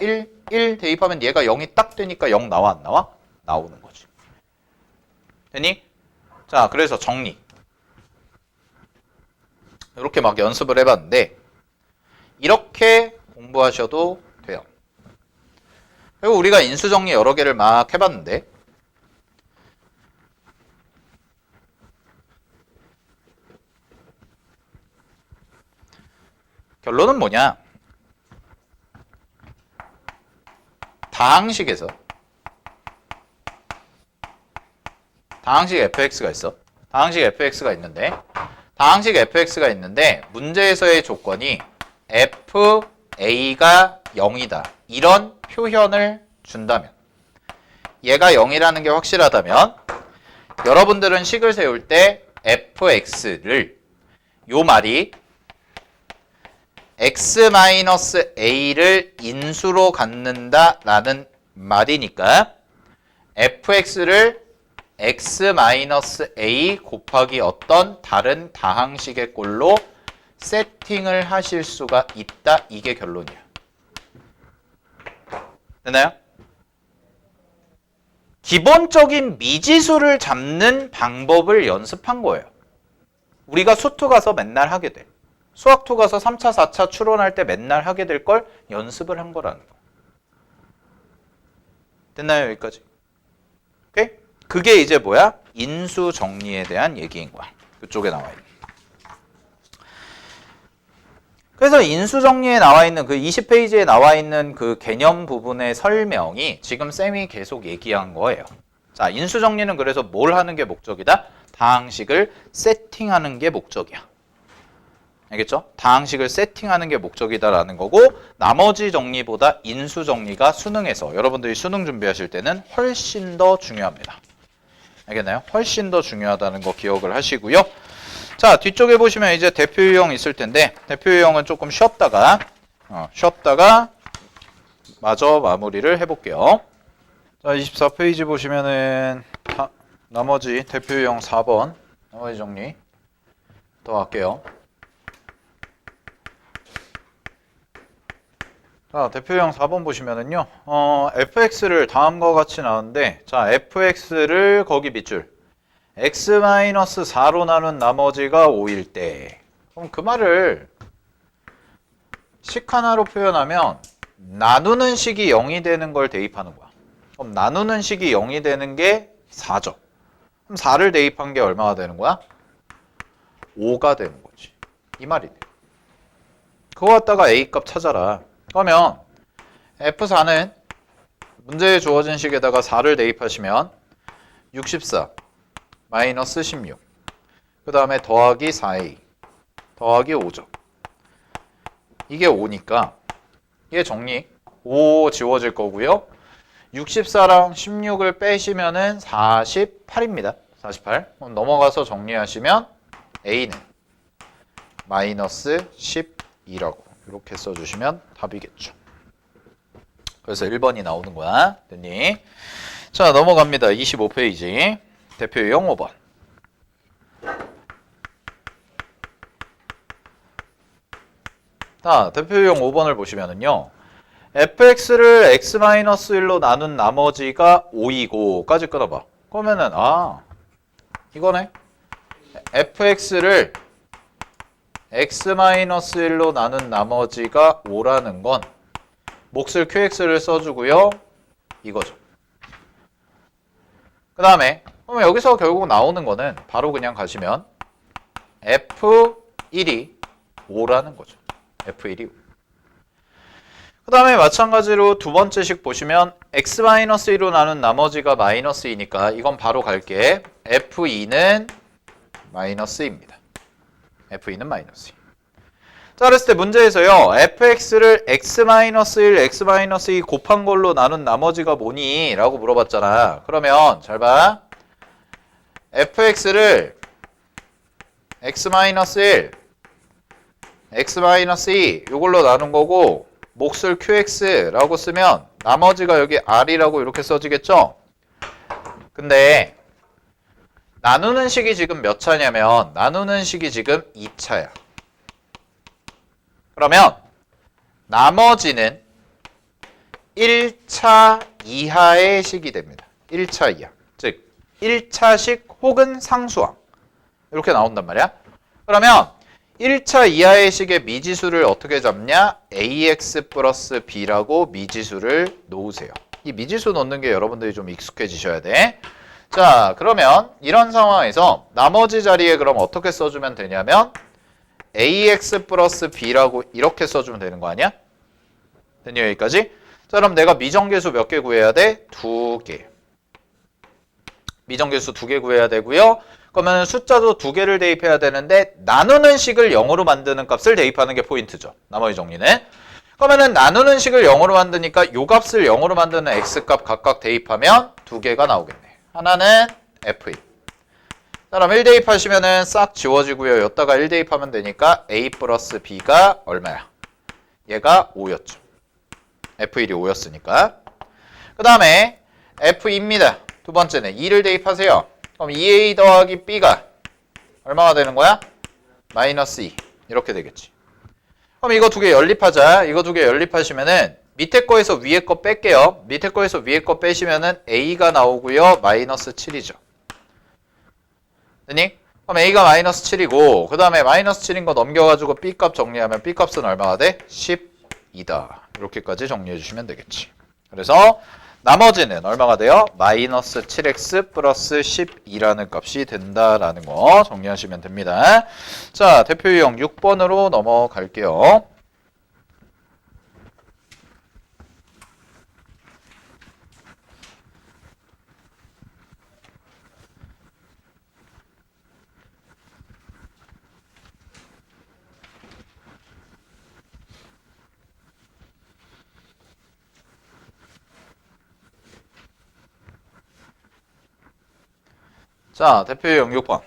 1 대입하면 얘가 0이 딱 되니까 0 나와 안 나와? 나오는 거지. 되니? 자, 그래서 정리. 이렇게 막 연습을 해봤는데 이렇게 공부하셔도 돼요. 그리고 우리가 인수정리 여러 개를 막 해봤는데 결론은 뭐냐? 다항식에서 다항식 fx가 있어. 다항식 fx가 있는데 다항식 fx가 있는데 문제에서의 조건이 fa가 0이다. 이런 표현을 준다면 얘가 0이라는 게 확실하다면 여러분들은 식을 세울 때 fx를 요 말이 x-a를 인수로 갖는다라는 말이니까 fx를 x-a 곱하기 어떤 다른 다항식의 꼴로 세팅을 하실 수가 있다. 이게 결론이야. 되나요? 기본적인 미지수를 잡는 방법을 연습한 거예요. 우리가 수투 가서 맨날 하게 돼. 수학투 가서 3차, 4차 추론할 때 맨날 하게 될 걸 연습을 한 거라는 거. 됐나요? 여기까지? 오케이? 그게 이제 뭐야? 인수 정리에 대한 얘기인 거야. 그쪽에 나와 있는. 그래서 인수 정리에 나와 있는 그 20페이지에 나와 있는 그 개념 부분의 설명이 지금 쌤이 계속 얘기한 거예요. 자, 인수 정리는 그래서 뭘 하는 게 목적이다? 다항식을 세팅하는 게 목적이야. 알겠죠? 다항식을 세팅하는 게 목적이다라는 거고 나머지 정리보다 인수 정리가 수능에서 여러분들이 수능 준비하실 때는 훨씬 더 중요합니다. 알겠나요? 훨씬 더 중요하다는 거 기억을 하시고요. 자, 뒤쪽에 보시면 이제 대표 유형 있을 텐데 대표 유형은 조금 쉬었다가 마저 마무리를 해볼게요. 자, 24페이지 보시면은 나머지 대표 유형 4번 나머지 정리 더 할게요. 자, 대표형 4번 보시면은요, fx를 다음과 같이 나오는데, 자, fx를 거기 밑줄, x-4로 나눈 나머지가 5일 때, 그럼 그 말을 식 하나로 표현하면, 나누는 식이 0이 되는 걸 대입하는 거야. 그럼 나누는 식이 0이 되는 게 4죠. 그럼 4를 대입한 게 얼마가 되는 거야? 5가 되는 거지. 이 말이네. 그거 갖다가 a 값 찾아라. 그러면 F4는 문제에 주어진 식에다가 4를 대입하시면 64 마이너스 16 그 다음에 더하기 4a 더하기 5죠. 이게 5니까 이게 정리 5 지워질 거고요. 64랑 16을 빼시면은 48입니다. 48. 그럼 넘어가서 정리하시면 a는 마이너스 12라고 이렇게 써주시면 답이겠죠. 그래서 1번이 나오는 거야. 됐니? 자, 넘어갑니다. 25페이지. 대표 유형 5번. 자, 대표 유형 5번을 보시면은요. fx를 x-1로 나눈 나머지가 5이고까지 끊어봐. 그러면은 이거네. fx를 x-1로 나눈 나머지가 5라는 건 몫을 qx를 써주고요. 이거죠. 그 다음에 그러면 여기서 결국 나오는 거는 바로 그냥 가시면 f1이 5라는 거죠. f1이 5. 그 다음에 마찬가지로 두 번째 식 보시면 x-1로 나눈 나머지가 -2니까 이건 바로 갈게. f2는 -2입니다. f2는 -2. 자, 그랬을 때 문제에서요. fx를 x-1, x-2 곱한 걸로 나눈 나머지가 뭐니? 라고 물어봤잖아. 그러면 잘 봐. fx를 x-1, x-2 이걸로 나눈 거고 몫을 qx라고 쓰면 나머지가 여기 r이라고 이렇게 써지겠죠? 근데 나누는 식이 지금 몇 차냐면 나누는 식이 지금 2차야. 그러면 나머지는 1차 이하의 식이 됩니다. 1차 이하. 즉 1차식 혹은 상수항. 이렇게 나온단 말이야. 그러면 1차 이하의 식의 미지수를 어떻게 잡냐? ax 플러스 b라고 미지수를 놓으세요. 이 미지수 놓는 게 여러분들이 좀 익숙해지셔야 돼. 자, 그러면 이런 상황에서 나머지 자리에 그럼 어떻게 써주면 되냐면 ax 플러스 b라고 이렇게 써주면 되는 거 아니야? 됐니 여기까지? 자, 그럼 내가 미정계수 몇 개 구해야 돼? 2개. 미정계수 2개 구해야 되고요. 그러면 숫자도 2개를 대입해야 되는데 나누는 식을 0으로 만드는 값을 대입하는 게 포인트죠. 나머지 정리는. 그러면은 나누는 식을 0으로 만드니까 요 값을 0으로 만드는 x값 각각 대입하면 2개가 나오겠네. 하나는 f1. 그럼 1 대입하시면은 싹 지워지고요. 여기다가 1 대입하면 되니까 a 플러스 b가 얼마야? 얘가 5였죠. f1이 5였으니까. 그 다음에 f입니다. 두 번째는 2를 대입하세요. 그럼 2a 더하기 b가 얼마가 되는 거야? -2. 이렇게 되겠지. 그럼 이거 2개 연립하자. 이거 2개 연립하시면은 밑에 거에서 위에 거 뺄게요. 밑에 거에서 위에 거 빼시면은 a가 나오고요. -7이죠. 됐니? 그럼 a가 -7이고 그 다음에 -7인 거 넘겨가지고 b값 정리하면 b값은 얼마가 돼? 10이다. 이렇게까지 정리해 주시면 되겠지. 그래서 나머지는 얼마가 돼요? -7x 플러스 12라는 값이 된다라는 거 정리하시면 됩니다. 자, 대표 유형 6번으로 넘어갈게요. 자, 대표 유형 6번.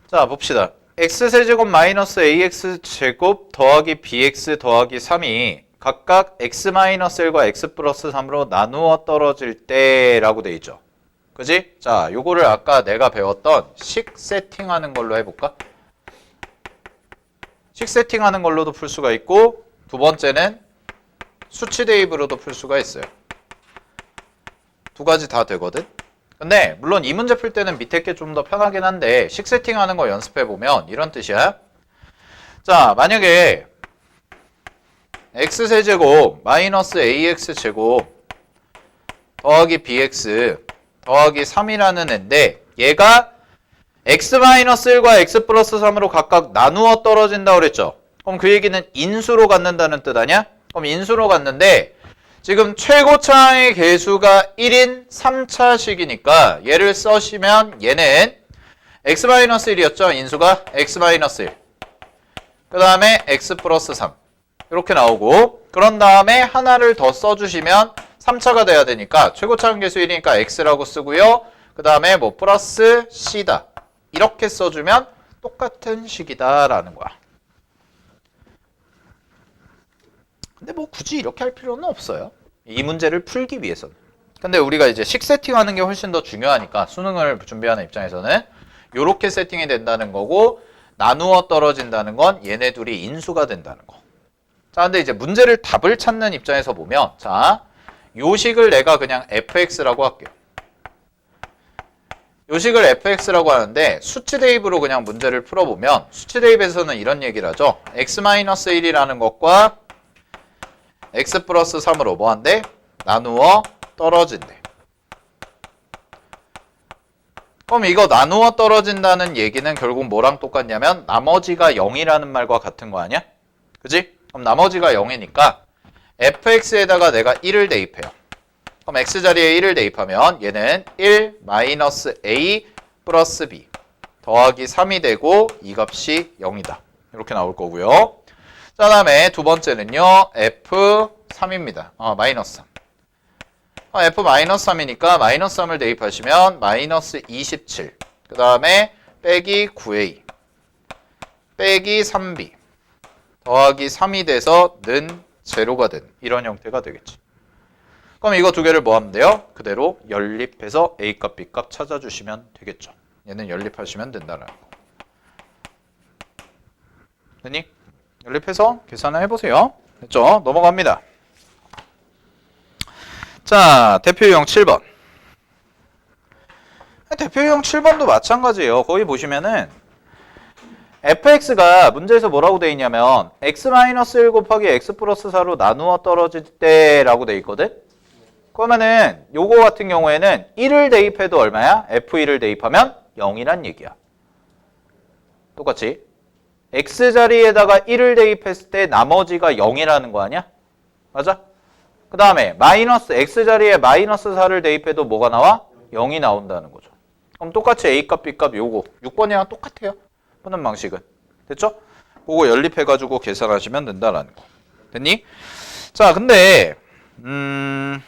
자, 봅시다. x세제곱 마이너스 ax제곱 더하기 bx 더하기 3이 각각 x-1과 x 플러스 3으로 나누어 떨어질 때라고 돼 있죠. 그지? 자, 요거를 아까 내가 배웠던 식 세팅하는 걸로 해볼까? 식 세팅하는 걸로도 풀 수가 있고 두 번째는 수치 대입으로도 풀 수가 있어요. 두 가지 다 되거든. 근데 물론 이 문제 풀 때는 밑에 게 좀 더 편하긴 한데 식 세팅하는 거 연습해보면 이런 뜻이야. 자, 만약에 x세제곱 마이너스 ax제곱 더하기 bx 더하기 3이라는 애인데 얘가 x-1과 x 플러스 3으로 각각 나누어 떨어진다고 그랬죠. 그럼 그 얘기는 인수로 갖는다는 뜻 아니야? 그럼 인수로 갖는데 지금 최고차의 개수가 1인 3차식이니까 얘를 써시면 얘는 x-1이었죠. 인수가 x-1. 그 다음에 x 플러스 3. 이렇게 나오고 그런 다음에 하나를 더 써주시면 3차가 돼야 되니까 최고차의 개수 1이니까 x라고 쓰고요. 그 다음에 뭐 플러스 c다. 이렇게 써주면 똑같은 식이다 라는 거야. 근데 뭐 굳이 이렇게 할 필요는 없어요. 이 문제를 풀기 위해서는. 근데 우리가 이제 식 세팅하는 게 훨씬 더 중요하니까 수능을 준비하는 입장에서는 요렇게 세팅이 된다는 거고 나누어 떨어진다는 건 얘네 둘이 인수가 된다는 거. 자, 근데 이제 문제를 답을 찾는 입장에서 보면 자, 요식을 내가 그냥 fx라고 할게요. 요식을 fx라고 하는데 수치 대입으로 그냥 문제를 풀어보면 수치 대입에서는 이런 얘기를 하죠. x-1이라는 것과 x 플러스 3으로 뭐한대? 나누어 떨어진대. 그럼 이거 나누어 떨어진다는 얘기는 결국 뭐랑 똑같냐면 나머지가 0이라는 말과 같은 거 아니야? 그지? 그럼 나머지가 0이니까 fx에다가 내가 1을 대입해요. 그럼 x자리에 1을 대입하면 얘는 1 마이너스 a 플러스 b 더하기 3이 되고 이 값이 0이다. 이렇게 나올 거고요. 자, 다음에 두 번째는요. f3입니다. 마이너스 3. f-3이니까 마이너스 3을 대입하시면 마이너스 27. 그 다음에 빼기 9a 빼기 3b 더하기 3이 돼서 는 제로가 된 이런 형태가 되겠지. 그럼 이거 두 개를 뭐 하면 돼요? 그대로 연립해서 A값, B값 찾아주시면 되겠죠. 얘는 연립하시면 된다는 거. 됐니? 연립해서 계산을 해보세요. 됐죠? 넘어갑니다. 자, 대표유형 7번. 대표유형 7번도 마찬가지예요. 거기 보시면은 fx가 문제에서 뭐라고 돼 있냐면 x-1 곱하기 x 플러스 4로 나누어 떨어질 때라고 돼 있거든? 그러면은 요거 같은 경우에는 1을 대입해도 얼마야? f1을 대입하면 0이란 얘기야. 똑같이 x자리에다가 1을 대입했을 때 나머지가 0이라는 거 아니야? 맞아? 그 다음에 마이너스 x자리에 마이너스 4를 대입해도 뭐가 나와? 0이 나온다는 거죠. 그럼 똑같이 a값, b값 요거 6번이랑 똑같아요. 푸는 방식은. 됐죠? 그거 연립해가지고 계산하시면 된다라는 거. 됐니? 자, 근데 그럼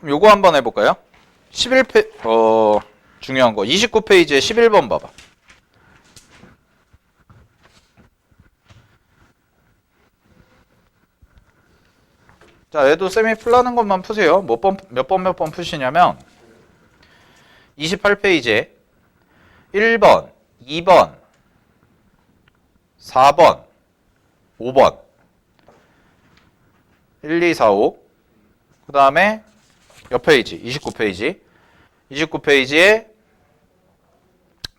요거 한번 해볼까요? 중요한 거 29페이지에 11번 봐봐. 자, 얘도 쌤이 풀라는 것만 푸세요. 몇 번 푸시냐면 28페이지에 1번, 2번, 4번, 5번 1, 2, 4, 5 그 다음에 몇 페이지? 29페이지 29페이지에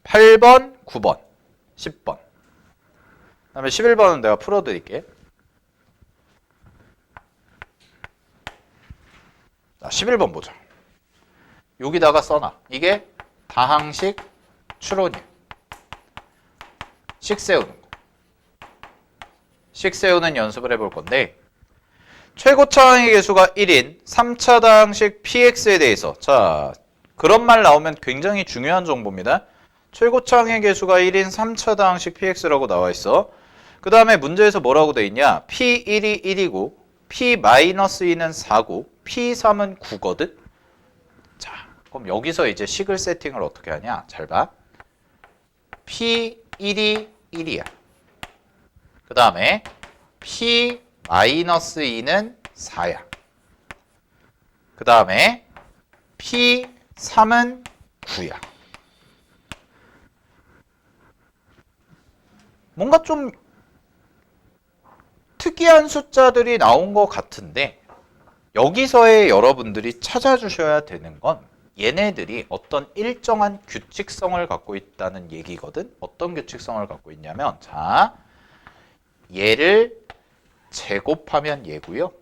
8번, 9번, 10번 그 다음에 11번은 내가 풀어드릴게. 자, 11번 보자. 여기다가 써놔. 이게 다항식 추론이에요. 식 세우는 거. 식 세우는 연습을 해볼 건데 최고차항의 개수가 1인 3차 다항식 px에 대해서 자, 그런 말 나오면 굉장히 중요한 정보입니다. 최고차항의 개수가 1인 3차 다항식 px라고 나와 있어. 그 다음에 문제에서 뭐라고 돼 있냐? p1이 1이고 p-2는 4고 p3은 9거든? 자, 그럼 여기서 이제 식을 세팅을 어떻게 하냐? 잘 봐. p1이 1이야. 그 다음에 p-2는 4야. 그 다음에 p3은 9야. 뭔가 좀 특이한 숫자들이 나온 것 같은데 여기서의 여러분들이 찾아주셔야 되는 건 얘네들이 어떤 일정한 규칙성을 갖고 있다는 얘기거든. 어떤 규칙성을 갖고 있냐면 자, 얘를 제곱하면 얘고요.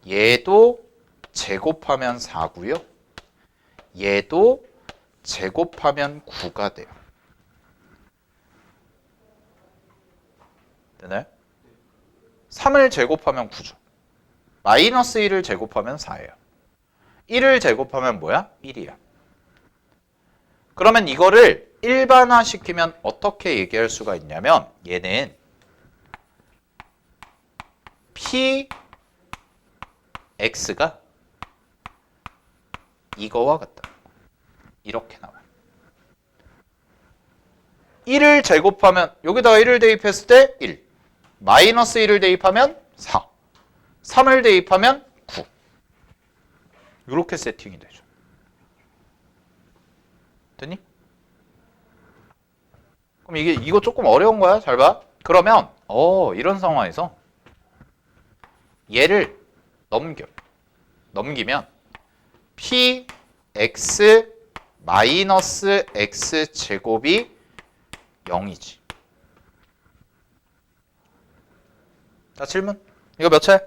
얘도 제곱하면 4고요. 얘도 제곱하면 9가 돼요. 되나요? 3을 제곱하면 9죠. 마이너스 1을 제곱하면 4예요. 1을 제곱하면 뭐야? 1이야. 그러면 이거를 일반화시키면 어떻게 얘기할 수가 있냐면 얘는 px가 이거와 같다. 이렇게 나와요. 1을 제곱하면 여기다가 1을 대입했을 때 1, 마이너스 1을 대입하면 4, 3을 대입하면 9. 이렇게 세팅이 되죠. 됐니? 그럼 이거 조금 어려운 거야. 잘 봐. 그러면 이런 상황에서 얘를 넘기면 px 마이너스 x 제곱이 0이지. 자, 질문. 이거 몇 차야?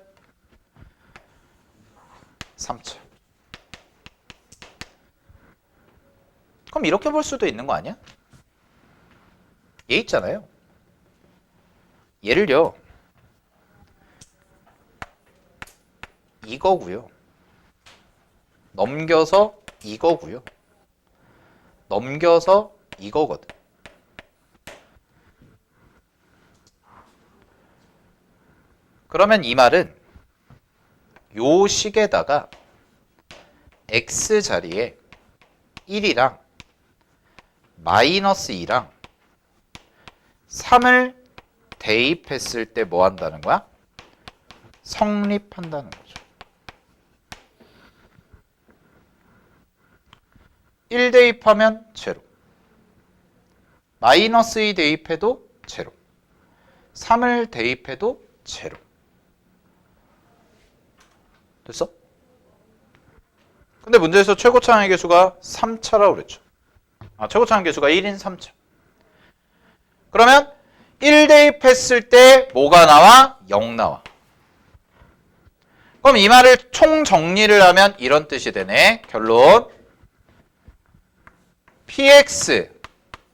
3차. 그럼 이렇게 볼 수도 있는 거 아니야? 얘 있잖아요. 얘를요. 이거고요. 넘겨서 이거고요. 넘겨서 이거거든. 그러면 이 말은 요 식에다가 x 자리에 1이랑 마이너스 2랑 3을 대입했을 때 뭐 한다는 거야? 성립한다는 거죠. 1 대입하면 제로. 마이너스 2 대입해도 제로. 3을 대입해도 제로. 됐어? 근데 문제에서 최고차항의 개수가 3차라고 그랬죠. 최고차항 개수가 1인 3차. 그러면 1 대입했을 때 뭐가 나와? 0 나와. 그럼 이 말을 총 정리를 하면 이런 뜻이 되네. 결론. px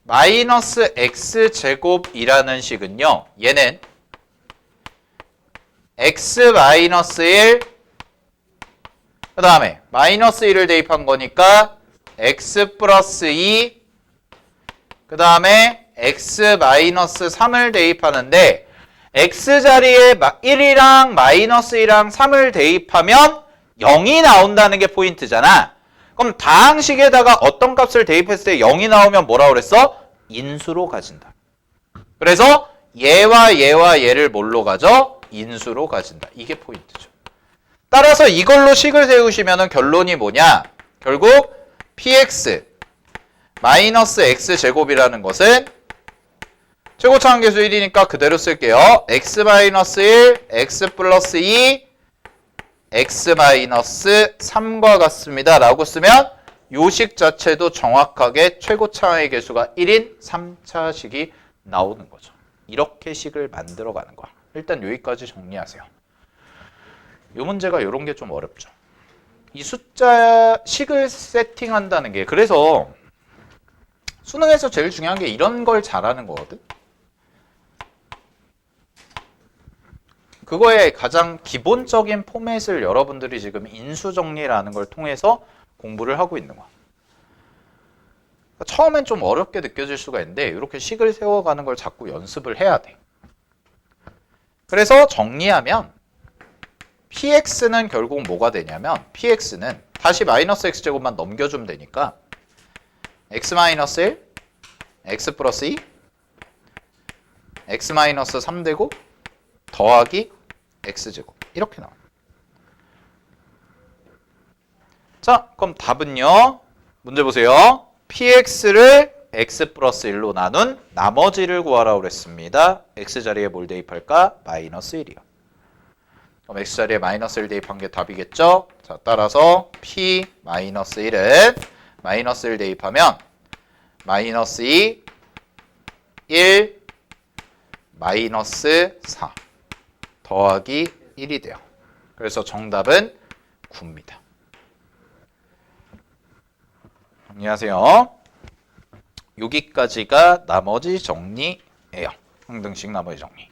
마이너스 x 제곱이라는 식은요. 얘는 x 마이너스 1 그 다음에 마이너스 1을 대입한 거니까 x 플러스 2 그 다음에 x 마이너스 3을 대입하는데 x 자리에 1이랑 마이너스 1이랑 3을 대입하면 0이 나온다는 게 포인트잖아. 그럼 다항식에다가 어떤 값을 대입했을 때 0이 나오면 뭐라고 그랬어? 인수로 가진다. 그래서 얘와 얘와 얘를 뭘로 가져? 인수로 가진다. 이게 포인트죠. 따라서 이걸로 식을 세우시면 결론이 뭐냐? 결국 px 마이너스 x 제곱이라는 것은 최고차항 개수 1이니까 그대로 쓸게요. x 마이너스 1, x 플러스 2, x 마이너스 3과 같습니다. 라고 쓰면 요식 자체도 정확하게 최고차항의 개수가 1인 3차식이 나오는 거죠. 이렇게 식을 만들어가는 거야. 일단 여기까지 정리하세요. 이 문제가 이런 게 좀 어렵죠. 이 숫자 식을 세팅한다는 게 그래서 수능에서 제일 중요한 게 이런 걸 잘하는 거거든. 그거의 가장 기본적인 포맷을 여러분들이 지금 인수정리라는 걸 통해서 공부를 하고 있는 거야. 처음엔 좀 어렵게 느껴질 수가 있는데 이렇게 식을 세워가는 걸 자꾸 연습을 해야 돼. 그래서 정리하면 px는 결국 뭐가 되냐면 px는 다시 마이너스 x제곱만 넘겨주면 되니까 x 마이너스 1, x 플러스 2, x 마이너스 3 되고 더하기 x제곱 이렇게 나와요. 자, 그럼 답은요. 문제 보세요. px를 x 플러스 1로 나눈 나머지를 구하라고 그랬습니다. x 자리에 뭘 대입할까? 마이너스 1이요. 그럼 x 자리에 마이너스 1 대입한 게 답이겠죠? 자, 따라서 p 마이너스 1은 마이너스 1 대입하면 마이너스 2, 1, 마이너스 4 더하기 1이 돼요. 그래서 정답은 9입니다. 정리하세요. 여기까지가 나머지 정리예요. 항등식 나머지 정리.